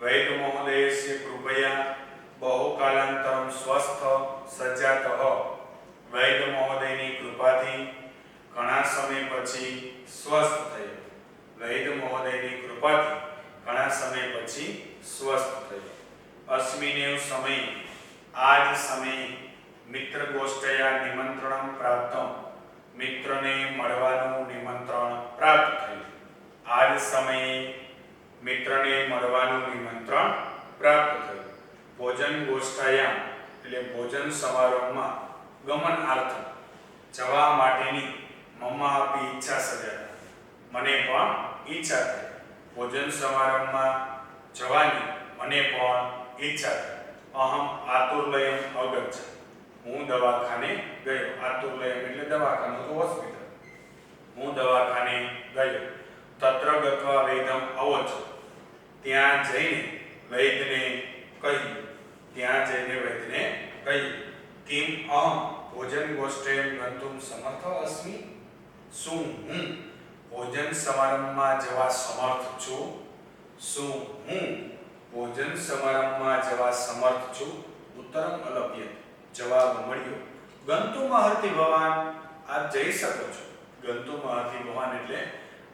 Speaker 1: વૈદ મહોદયસ્ય કૃપયા બહુકાલાંતરમ સ્વસ્થ સજ્જાતઃ. વૈદ મહોદયની કૃપાથી ઘણા સમય પછી સ્વસ્થ થયો. વૈદ મહોદયની કૃપાથી ઘણા સમય પછી સ્વસ્થ થયો. અસ્મિનેવ સમયે, આ જ સમયે મિત્ર ગોષ્ઠયા નિમંત્રણમ પ્રાપ્તમ, મિત્રને મળવાનું નિમંત્રણ પ્રાપ્ત થયું. આ જ સમયે મિત્રને મળવાનું નિમંત્રણ પ્રાપ્ત થયું. ભોજન ગોષ્ઠાયામ એટલે ભોજન સમારોહમાં ગમનાર્થમ જવા માટેની મમ્મા આપી ઈચ્છા સજાતા, મને પણ ઈચ્છા થઈ. ભોજન સમારંભમાં જવાની મને પણ ઈચ્છા થઈ. અહમ આતુર્લયમ અગચ્છ, હું દવાખાને ગયો. આતુર્લયમ એટલે દવાખાનું તો હોસ્પિટલ. હું દવાખાને ગયો. તત્ર ગત્વા વૈદમ અવોચ, ત્યાં જઈને વૈદને કહ્યું, ત્યાં જઈને વૈદને કહ્યું, કિમ અહમ ભોજન ગોષ્ઠેમ ગંતુમ સમર્થ અસ્મિ, શું હું ભોજન સમારંભમાં જવા સમર્થ છું? શું હું ભોજન સમારંભમાં જવા સમર્થ છું? ઉત્તરમ અલભ્ય, જવાબ મળ્યો. ગંતુમહર્તિ ભવાન, આપ જઈ શકો છો. ગંતુમહર્તિ ભવાન એટલે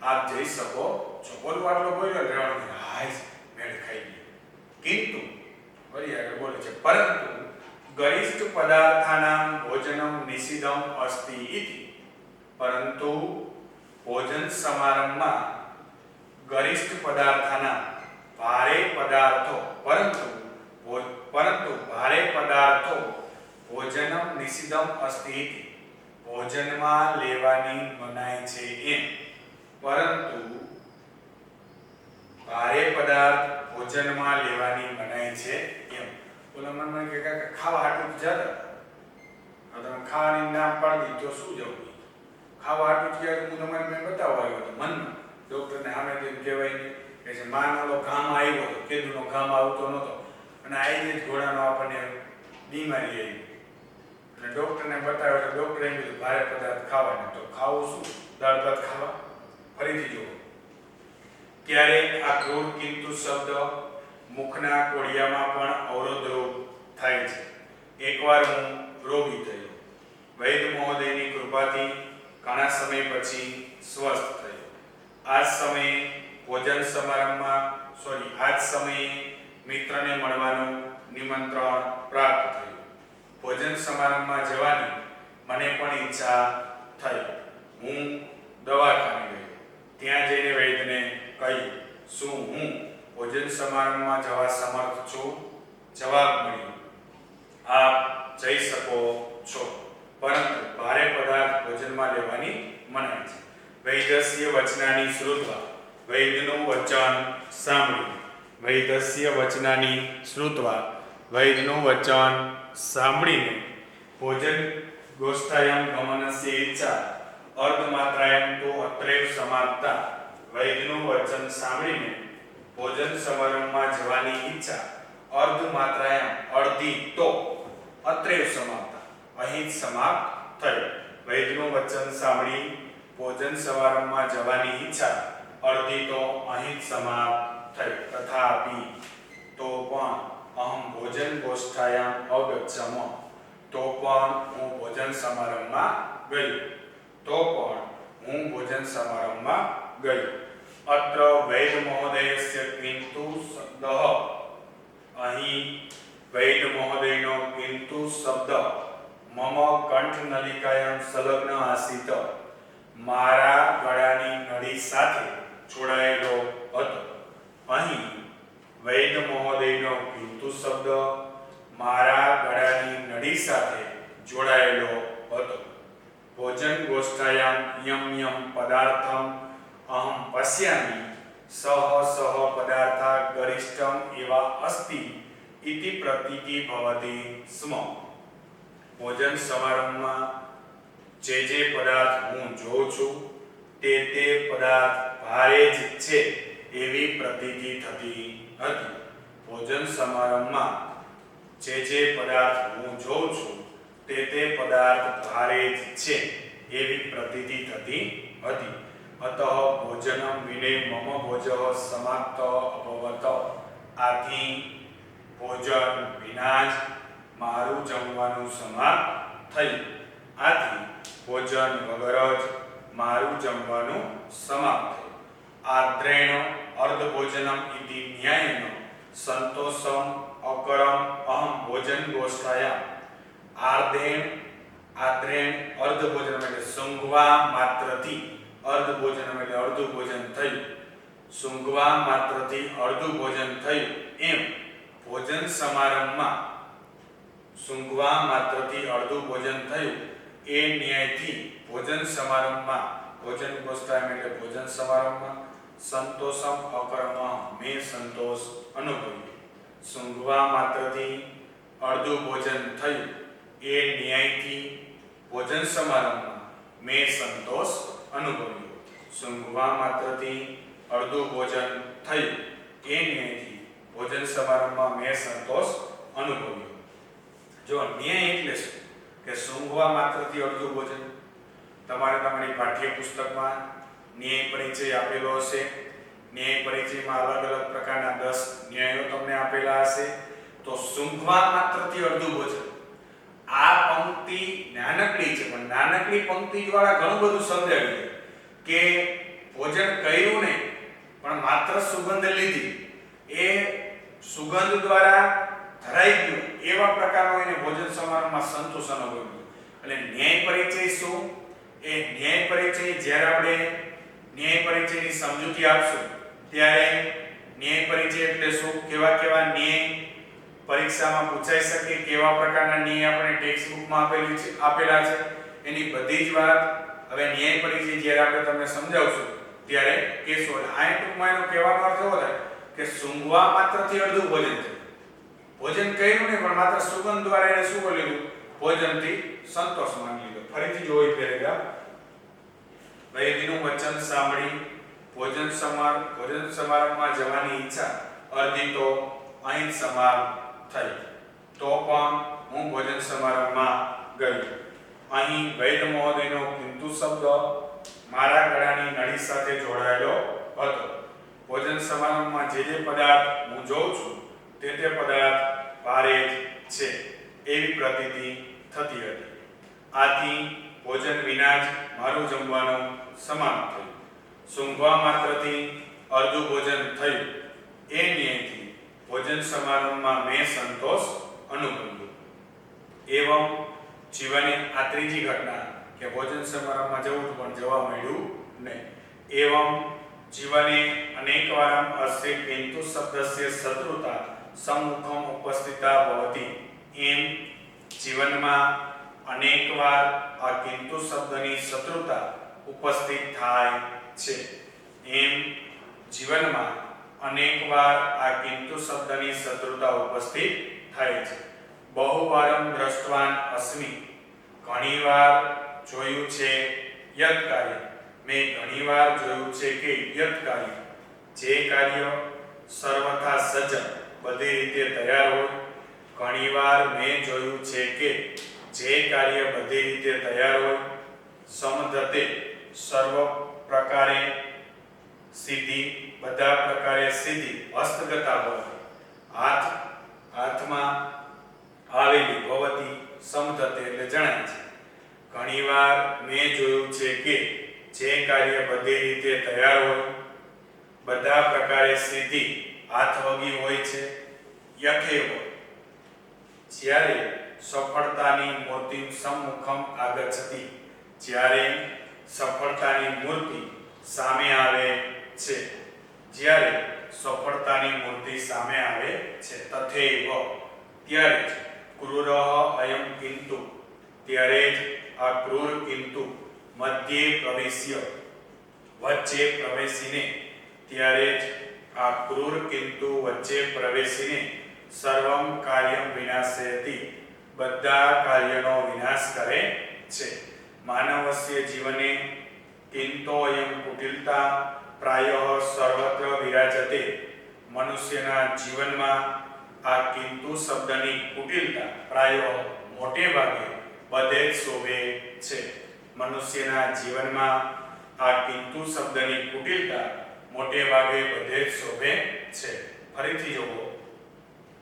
Speaker 1: આપ જઈ શકો છો. બોલવા આટલો બોલ્યો રહેવાનું હાય મેળ ખાઈ ગયો. કિંતુ વળી આગળ બોલે છે પરંતુ ગરિષ્ઠ પદાર્થાનામ ભોજનમ નિષિદ્ધમ અસ્તિ ઇતિ, પરંતુ ભોજન સમારંભમાં ગરિષ્ઠ પદાર્થાના ભારે પદાર્થો, પરંતુ ભારે પદાર્થો ભોજનમ નિષિદ્ધમ અસ્તિ ઇતિ, ભોજનમાં લેવાની મનાઈ છે એમ. પરંતુ ભારે પદાર્થ ભોજનમાં લેવાની મનાઈ છે એમ. બોલો મનમાં કે ખાવા હાટું જતા તમે ખાવાની નામ પાડી તો શું જવું? ખાવા હાટું ત્યારે હું તમારે મેં બતાવવા આવ્યો હતો મનમાં. ડૉક્ટરને સામે તેમ કહેવાય નહીં કે છે માનલો ઘામ આવ્યો હતો, કેદુનો ઘામ આવતો નહોતો અને આવી જ ઘોડાનો આપણને બીમારી આવી અને ડૉક્ટરને બતાવ્યો તો ડૉક્ટરે એમ કીધું ભારે પદાર્થ ખાવાના. તો ખાવું શું? દાળ ભાત ખાવા. ફરીથી જુઓ, ક્યારેક આ ક્રૂર કિંતુ શબ્દ મુખના કોડિયામાં પણ અવરોધરૂપ થાય છે. એકવાર હું રોગી થયો. વૈદ મહોદયની કૃપાથી ઘણા સમય પછી સ્વસ્થ થયો. આ જ સમયે ભોજન સમારંભમાં આ જ સમયે મિત્રને મળવાનું નિમંત્રણ પ્રાપ્ત થયું. ભોજન સમારંભમાં જવાની મને પણ ઈચ્છા થઈ. હું દવાખાને ગયો. ત્યાં જઈને વૈદ્યને કહ્યું, શું હું ભોજન સમારંભમાં જવા સમર્થ છું? જવાબ મળ્યો, આપ જઈ શકો છો, પરંતુ ભારે પદાર્થ ભોજનમાં લેવાની મનાઈ છે. વૈદસ્ય વચનાની શ્રુત્વા, વૈદનું વચન સાંભળ્યું. વૈદસ્ય વચનાની શ્રુત્વા, વૈદનું વચન સાંભળીને ભોજન ગોષ્ઠાયામ ગમનસ્ય ઈચ્છા અર્ધમાત્રાયામ તો અત્રેવ સમાપ્તા. વૈદનું વચન સાંભળીને ભોજન સમારંભમાં જવાની ઈચ્છા અર્ધ માત્રાયામ અડધી તો અત્રેવ સમાપ્ત અહીં સમાપ્ત થયું. વૈદનું વચન સાંભળી ભોજન સમારંભમાં જવાની ઈચ્છા અડધી તો અહીં સમાપ્ત થઈ. તથાપિ તો પણ અહમ ભોજન ગોષ્ઠાયામ અગચ્છમ તો પણ હું ભોજન સમારંભમાં ગયો. તો પણ હું ભોજન સમારંભમાં ગયો. અત્ર વૈદ મહોદયસ્ય કિંતુ શબ્દઃ અહીં વૈદ મહોદયનો કિંતુ શબ્દ મમ કંઠ નલિકાયામ સંલગ્ન આસીત મારા ગળાની નળી સાથે જોડાયેલો હતો. અહીં વૈદ મહોદયનો કિંતુ શબ્દ મારા ગળાની નળી સાથે જોડાયેલો હતો. ભોજન ગોષ્ઠાયામ યમ યમ પદાર્થમ અહમ પશ્યામિ સહ પદાર્થા ગરિષ્ઠમ એવા અસ્તિ ઇતિ પ્રતીતિ ભવતિ સ્મ. ભોજન સમારંભમાં જે પદાર્થ હું જોઉં છું તે પદાર્થ ભારે જ છે એવી પ્રતીતિ થતી હતી. ભોજન સમારંભમાં જે પદાર્થ હું જોઉં છું તે પદાર્થ ભારે જ છે એવી પ્રતીતિ થતી હતી. અતઃ ભોજનમ વિને મમ ભોજઃ સમાપ્ત અભવત. આથી ભોજન વિના જ મારું જમવાનું સમાપ્ત થયું. આથી ભોજન વગર જ મારું જમવાનું સમાપ્ત થયું. આદ્રેણ અર્ધ ભોજનમ ઇતિ ન્યાયેન સંતોષમ અકરમ અહમ ભોજન ગોષ્ઠાયામ. આદ્રેણ અર્ધ ભોજન એટલે સૂંઘવા માત્રથી અર્ધ ભોજન એટલે અડધું ભોજન થયું. સૂંઘવા માત્રથી અડધું ભોજન થયું એમ ભોજન સમારંભમાં સૂંઘવા માત્રથી અડધું ભોજન થયું એ ન્યાયથી ભોજન સમારંભમાં ભોજન ગોષ્ઠાયામ એટલે ભોજન સમારંભમાં સંતોષમ અકરમ મેં સંતોષ અનુભવ્યો. સૂંઘવા માત્રથી અડધું ભોજન થયું એ ન્યાયથી ભોજન સમારંભમાં મેં સંતોષ અનુભવ્યો. સૂંઘવા માત્રથી અડધું ભોજન થયું એ ન્યાયથી ભોજન સમારંભમાં મેં સંતોષ અનુભવ્યો. જો ન્યાય એટલે શું કે સૂંઘવા માત્રથી અડધું ભોજન તમારે તમારી પાઠ્યપુસ્તકમાં ન્યાય પરિચય આપેલો હશે. ન્યાય પરિચયમાં અલગ અલગ પ્રકારના 10 ન્યાયો તમને આપેલા હશે. તો સૂંઘવા માત્રથી અડધું ભોજન આ પંક્તિ નાનકડી છે પણ નાનકડી પંક્તિ દ્વારા ઘણું બધું સમજાવી દે કે ભોજન કર્યું નહીં પણ માત્ર સુગંધ લીધી એ સુગંધ દ્વારા ધરાઈ ગયું એવા પ્રકારનો એને ભોજન સમારંભમાં સંતોષ અનુભવ્યો. એટલે ન્યાય પરિચય શું? એ ન્યાય પરિચય જ્યારે આપણે ન્યાય પરિચયની સમજૂતી આપશું ત્યારે ન્યાય પરિચય એટલે શું, કેવા ન્યાય પરીક્ષામાં પૂછાઈ શકે, કેવા પ્રકારના ન્યાય આપણે ટેક્સ્ટ બુકમાં આપેલા છે એની બધી જ વાત હવે ન્યાય પરિચય જ્યારે આપણે તમને સમજાવશું ત્યારે કહેશું. આ ટૂંકમાં એનો કહેવાનો અર્થ એવો થાય કે સૂંઘવા માત્રથી અડધું ભોજન છે. ભોજન કર્યું નહીં પણ માત્ર સુગંધ દ્વારા એને શું કરી લીધું? ભોજનથી સંતોષ માની લીધો. ફરીથી જોઈ પેરેગ્રાફ. વૈદનું વચન સાંભળી ભોજન સમારંભમાં જવાની ઈચ્છા અડધી તો અહીં સમાપ્ત થઈ. તો પણ હું ભોજન સમારંભમાં ગયો. અહીં વૈદ મહોદયનો કિંતુ શબ્દ મારા ગળાની નળી સાથે જોડાયેલો હતો. ભોજન સમારંભમાં જે પદાર્થ હું જોઉં છું તે પદાર્થ ભારે છે એવી પ્રતીતિ થતી હતી. આથી ભોજન વિના જ મારું જમવાનું સમાપ્ત થયું. સૂંઘવા માત્રથી અડધું ભોજન થયું એ ન્યાયથી ભોજન સમારંભમાં મેં સંતોષ અનુભવ્યો. એવમ જીવને આ ત્રીજી ઘટના કે ભોજન સમારંભમાં જવું પણ જવા મળ્યું નહીં. એવમ જીવને અનેકવારમ અસ્ય કિંતુ શબ્દસ્ય શત્રુતા સમ્મુખમ ઉપસ્થિતા ભવતિ. એમ જીવનમાં અનેકવાર આ કિંતુ શબ્દની શત્રુતા ઉપસ્થિત થાય છે. એમ જીવનમાં અનેકવાર આ કિંતુ શબ્દની શત્રુતા ઉપસ્થિત થાય છે. બહુવારમ દ્રષ્ટવાન અસ્મિ. ઘણીવાર જોયું છે યત કાર્ય. મેં ઘણીવાર જોયું છે કે યત કાર્ય જે કાર્ય સર્વથા સજ્જન બધી રીતે તૈયાર હોય. ઘણીવાર મેં જોયું છે કે જે કાર્ય બધી રીતે તૈયાર હોય, સમધતે સર્વ પ્રકારે સિદ્ધિ, બધા પ્રકારે સિદ્ધિ, હસ્તગતા હોય, હાથમાં આવેલી ભવતી સમધતે એટલે જણાય છે. ઘણીવાર મેં જોયું છે કે જે કાર્ય બધી રીતે તૈયાર હોય, બધા પ્રકારે સિદ્ધિ, હાથવગી હોય છે. યથેવ જ્યારે સફળતાની મૂર્તિ સમ્મુખમ આગચ્છતિ, જ્યારે સફળતાની મૂર્તિ સામે આવે છે, જ્યારે સફળતાની મૂર્તિ સામે આવે છે. તથૈવ ત્યારે જ ક્રૂરઃ અયમ કિંતુ, ત્યારે જ આ ક્રૂર કિંતુ મધ્યે પ્રવેશ્ય, વચ્ચે પ્રવેશીને, ત્યારે જ આ ક્રૂર કિંતુ વચ્ચે પ્રવેશીને સર્વમ કાર્યમ વિનાશયતિ, બધા કાર્યનો વિનાશ કરે છે. માનવસ્ય જીવને કિંતોયમ કુટિલતા પ્રાયઃ સર્વત્ર વિરાજતે, મનુષ્યના જીવનમાં આ કિંતુ શબ્દની કુટિલતા પ્રાયઃ મોટે ભાગે બધે જ શોભે છે. મનુષ્યના જીવનમાં આ કિંતુ શબ્દની કુટિલતા મોટે ભાગે બધે જ શોભે છે. ફરીથી જુઓ,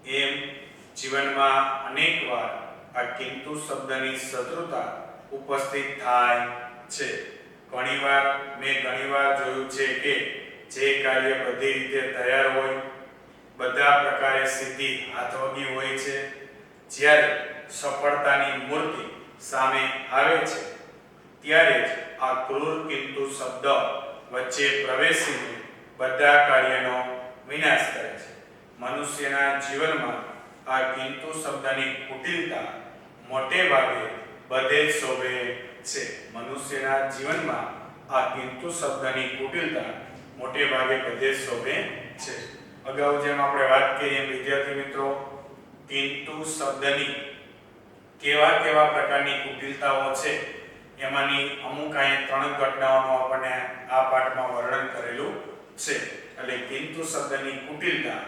Speaker 1: એમ જીવનમાં અનેકવાર આ કિંતુ શબ્દની શત્રુતા ઉપસ્થિત થાય છે. મેં ઘણીવાર જોયું છે કે જે કાર્ય બધી રીતે તૈયાર હોય, બધા પ્રકારે સિદ્ધિ, હાથવગી હોય છે, જ્યારે સફળતાની મૂર્તિ સામે આવે છે, ત્યારે જ આ ક્રૂર કિંતુ શબ્દ વચ્ચે પ્રવેશીને બધા કાર્યનો વિનાશ કરે છે. મનુષ્યના જીવનમાં આ કિંતુ શબ્દની કુટિલતા મોટે ભાગે બધે જ શોભે છે. મનુષ્યના જીવનમાં આ કિંતુ શબ્દની કુટિલતા મોટે ભાગે બધે જ શોભે છે. અગાઉ જેમ આપણે વાત કરી એમ વિદ્યાર્થી મિત્રો, કિંતુ શબ્દની કેવા પ્રકારની કુટિલતાઓ છે એમાંની અમુક અહીં 3 ઘટનાઓનું આપણને આ પાઠમાં વર્ણન કરેલું છે. એટલે કિંતુ શબ્દની કુટિલતા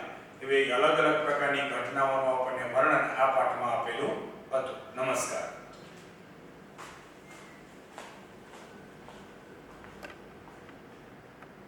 Speaker 1: એવી અલગ પ્રકારની ઘટનાઓનું આપણને વર્ણન આ પાઠમાં આપેલું હતું. નમસ્કાર.